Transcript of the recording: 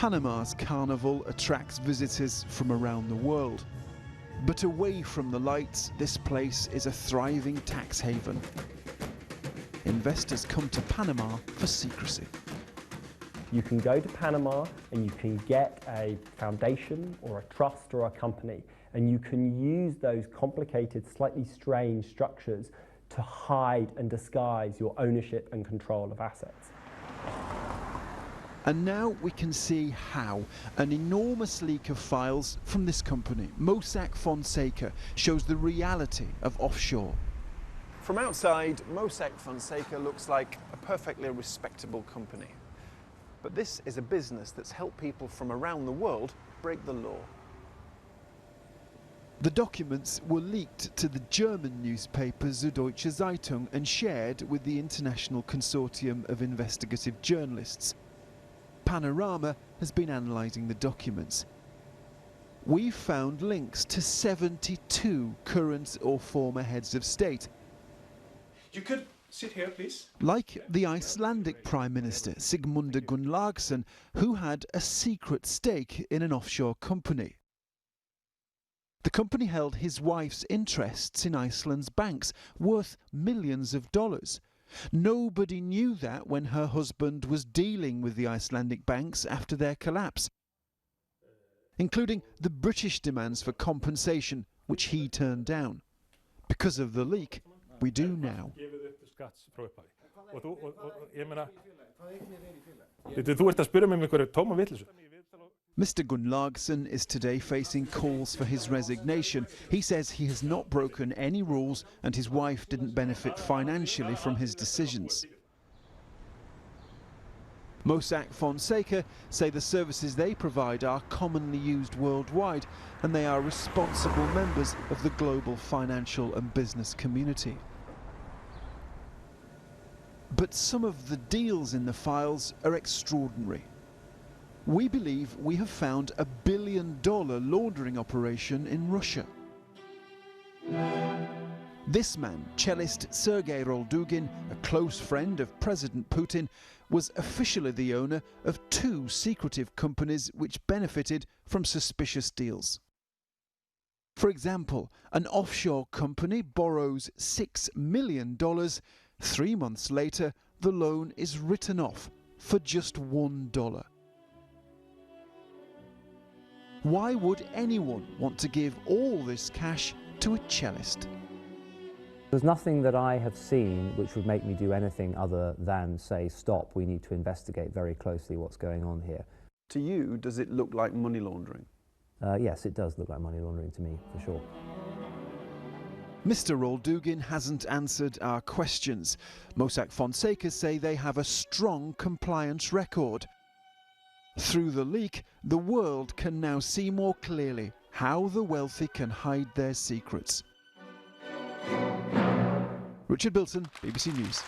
Panama's carnival attracts visitors from around the world. But away from the lights, this place is a thriving tax haven. Investors come to Panama for secrecy. You can go to Panama and you can get a foundation or a trust or a company, and you can use those complicated, slightly strange structures to hide and disguise your ownership and control of assets. And now we can see how. An enormous leak of files from this company, Mossack Fonseca, shows the reality of offshore. From outside, Mossack Fonseca looks like a perfectly respectable company. But this is a business that's helped people from around the world break the law. The documents were leaked to the German newspaper Süddeutsche Zeitung and shared with the International Consortium of Investigative Journalists. Panorama has been analysing the documents. We've found links to 72 current or former heads of state. You could sit here, please. Like the Icelandic Prime Minister Sigmundur Gunnlaugsson, who had a secret stake in an offshore company. The company held his wife's interests in Iceland's banks, worth millions of dollars. Nobody knew that when her husband was dealing with the Icelandic banks after their collapse, including the British demands for compensation, which he turned down. Because of the leak, we do now. Mr. Gunnlaugsson is today facing calls for his resignation. He says he has not broken any rules and his wife didn't benefit financially from his decisions. Mossack Fonseca say the services they provide are commonly used worldwide and they are responsible members of the global financial and business community. But some of the deals in the files are extraordinary. We believe we have found a $1 billion laundering operation in Russia. This man, cellist Sergei Roldugin, a close friend of President Putin, was officially the owner of 2 secretive companies which benefited from suspicious deals. For example, an offshore company borrows $6 million. 3 months later, the loan is written off for just $1. Why would anyone want to give all this cash to a cellist? There's nothing that I have seen which would make me do anything other than say, stop, we need to investigate very closely what's going on here. To you, does it look like money laundering? Yes, it does look like money laundering to me, for sure. Mr. Roldugin hasn't answered our questions. Mossack Fonseca say they have a strong compliance record. Through the leak, the world can now see more clearly how the wealthy can hide their secrets. Richard Bilton, BBC News.